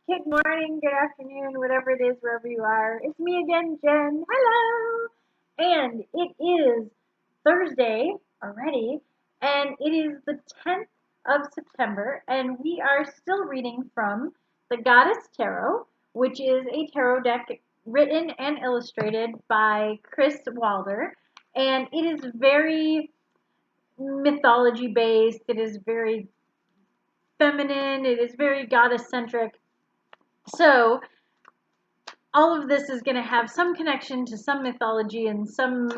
Good morning, good afternoon, whatever it is, wherever you are. It's me again, Jen. Hello! And it is Thursday already, and it is the 10th of September, and we are still reading from the Goddess Tarot, which is a tarot deck written and illustrated by Chris Wilder. And it is very mythology based, it is very feminine, it is very goddess centric. So, all of this is going to have some connection to some mythology and some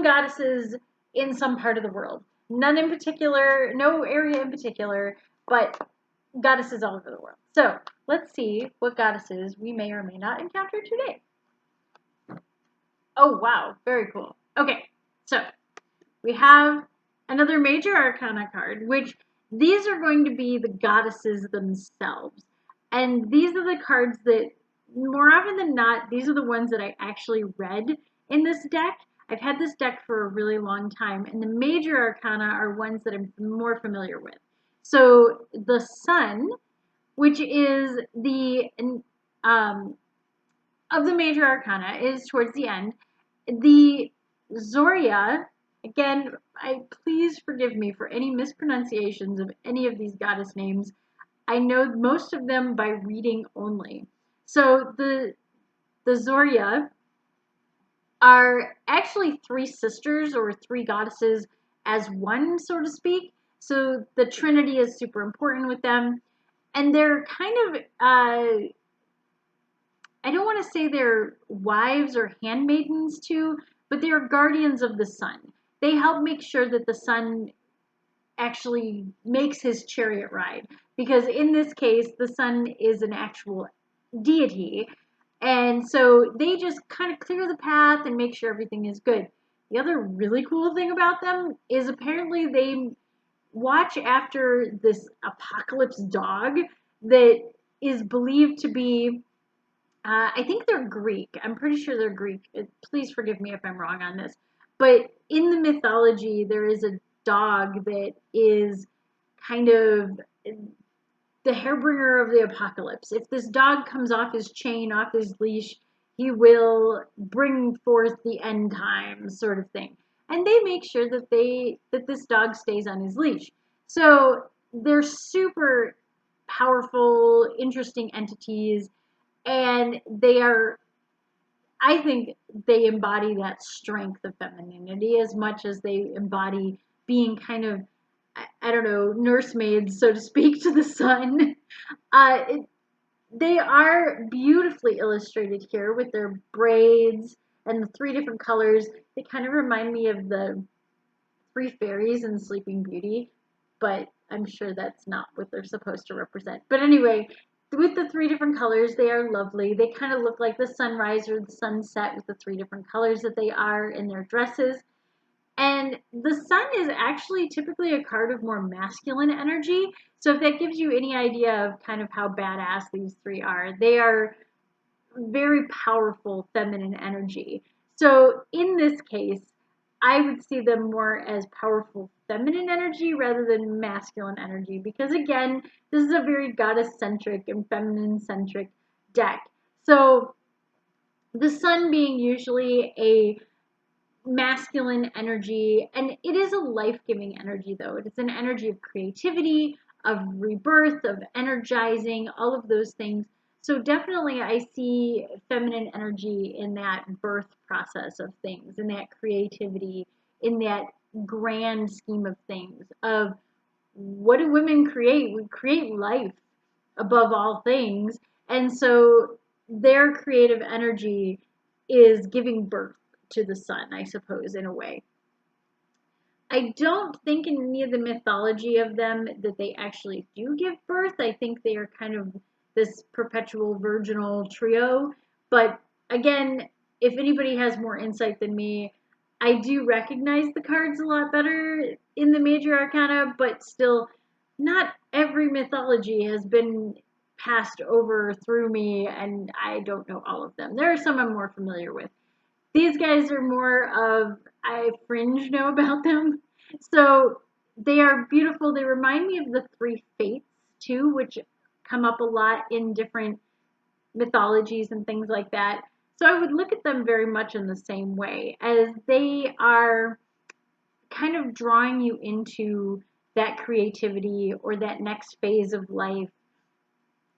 goddesses in some part of the world. None in particular, no area in particular, but goddesses all over the world. So let's see what goddesses we may or may not encounter today. Oh wow, very cool. Okay, so we have another major arcana card, which these are going to be the goddesses themselves. And these are the cards that, more often than not, these are the ones that I actually read in this deck. I've had this deck for a really long time, and the major arcana are ones that I'm more familiar with. So the Sun, which is the of the major arcana, is towards the end. The Zorya, again, please forgive me for any mispronunciations of any of these goddess names. I know most of them by reading only. So the Zorya are actually three sisters or three goddesses as one, so to speak. So the Trinity is super important with them. And they're kind of, I don't want to say they're wives or handmaidens too, but they are guardians of the sun. They help make sure that the sun actually makes his chariot ride. Because in this case, the sun is an actual deity. And so they just kind of clear the path and make sure everything is good. The other really cool thing about them is apparently they watch after this apocalypse dog that is believed to be, I think they're Greek. I'm pretty sure they're Greek. Please forgive me if I'm wrong on this. But in the mythology, there is a dog that is kind of the hairbringer of the apocalypse. If this dog comes off his chain, off his leash, he will bring forth the end times, sort of thing. And they make sure that this dog stays on his leash. So they're super powerful, interesting entities, and they are, I think they embody that strength of femininity as much as they embody being kind of, I don't know, nursemaids, so to speak, to the sun. It, they are beautifully illustrated here with their braids and the three different colors. They kind of remind me of the three fairies in Sleeping Beauty, but I'm sure that's not what they're supposed to represent. But anyway, with the three different colors, they are lovely. They kind of look like the sunrise or the sunset with the three different colors that they are in their dresses. And the sun is actually typically a card of more masculine energy. So if that gives you any idea of kind of how badass these three are, they are very powerful feminine energy. So in this case, I would see them more as powerful feminine energy rather than masculine energy because again, this is a very goddess centric and feminine centric deck. So the sun being usually a masculine energy, and it is a life-giving energy though. It is an energy of creativity, of rebirth, of energizing, all of those things. So definitely I see feminine energy in that birth process of things, in that creativity, in that grand scheme of things of what do women create? We create life above all things. And so their creative energy is giving birth to the sun, I suppose, in a way. I don't think in any of the mythology of them that they actually do give birth. I think they are kind of this perpetual virginal trio. But again, if anybody has more insight than me, I do recognize the cards a lot better in the major arcana, but still, not every mythology has been passed over through me, and I don't know all of them. There are some I'm more familiar with. These guys are more of, I fringe know about them. So they are beautiful. They remind me of the three fates too, which come up a lot in different mythologies and things like that. So I would look at them very much in the same way, as they are kind of drawing you into that creativity or that next phase of life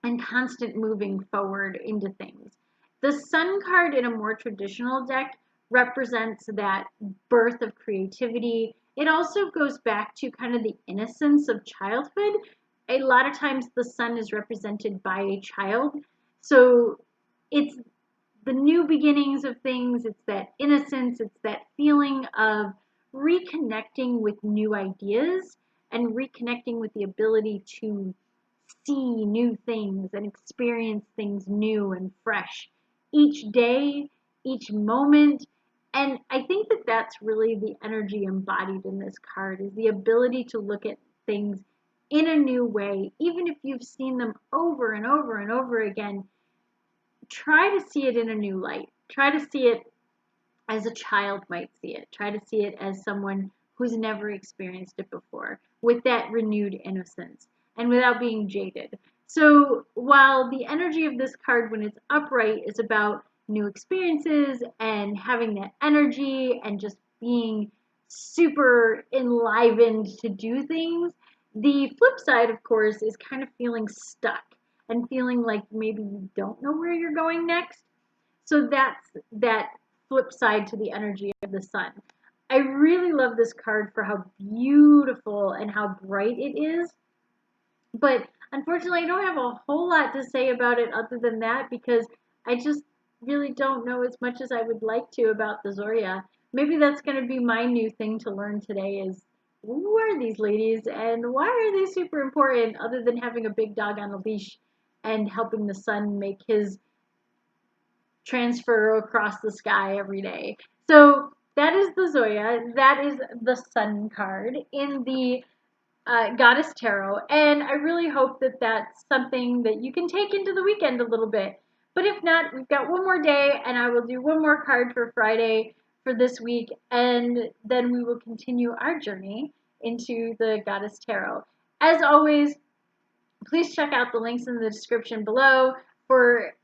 and constant moving forward into things. The Sun card in a more traditional deck represents that birth of creativity. It also goes back to kind of the innocence of childhood. A lot of times the Sun is represented by a child. So it's the new beginnings of things, it's that innocence, it's that feeling of reconnecting with new ideas and reconnecting with the ability to see new things and experience things new and fresh each day, each moment. And I think that that's really the energy embodied in this card, is the ability to look at things in a new way. Even if you've seen them over and over and over again, try to see it in a new light. Try to see it as a child might see it. Try to see it as someone who's never experienced it before, with that renewed innocence and without being jaded. So while the energy of this card when it's upright is about new experiences and having that energy and just being super enlivened to do things, the flip side, of course, is kind of feeling stuck and feeling like maybe you don't know where you're going next. So that's that flip side to the energy of the Sun. I really love this card for how beautiful and how bright it is. But unfortunately, I don't have a whole lot to say about it other than that, because I just really don't know as much as I would like to about the Zorya. Maybe that's going to be my new thing to learn today, is who are these ladies and why are they super important other than having a big dog on a leash and helping the Sun make his transfer across the sky every day. So that is the Zorya. That is the Sun card in the Goddess Tarot. And I really hope that that's something that you can take into the weekend a little bit. But if not, we've got one more day and I will do one more card for Friday for this week. And then we will continue our journey into the Goddess Tarot. As always, please check out the links in the description below for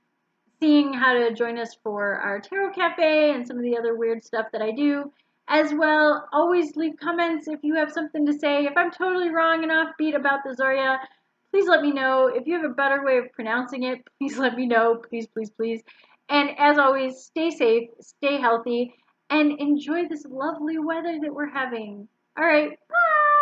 seeing how to join us for our Tarot Cafe and some of the other weird stuff that I do. As well, always leave comments if you have something to say. If I'm totally wrong and offbeat about the Zorya, please let me know. If you have a better way of pronouncing it, please let me know. Please, please, please. And as always, stay safe, stay healthy, and enjoy this lovely weather that we're having. All right, bye!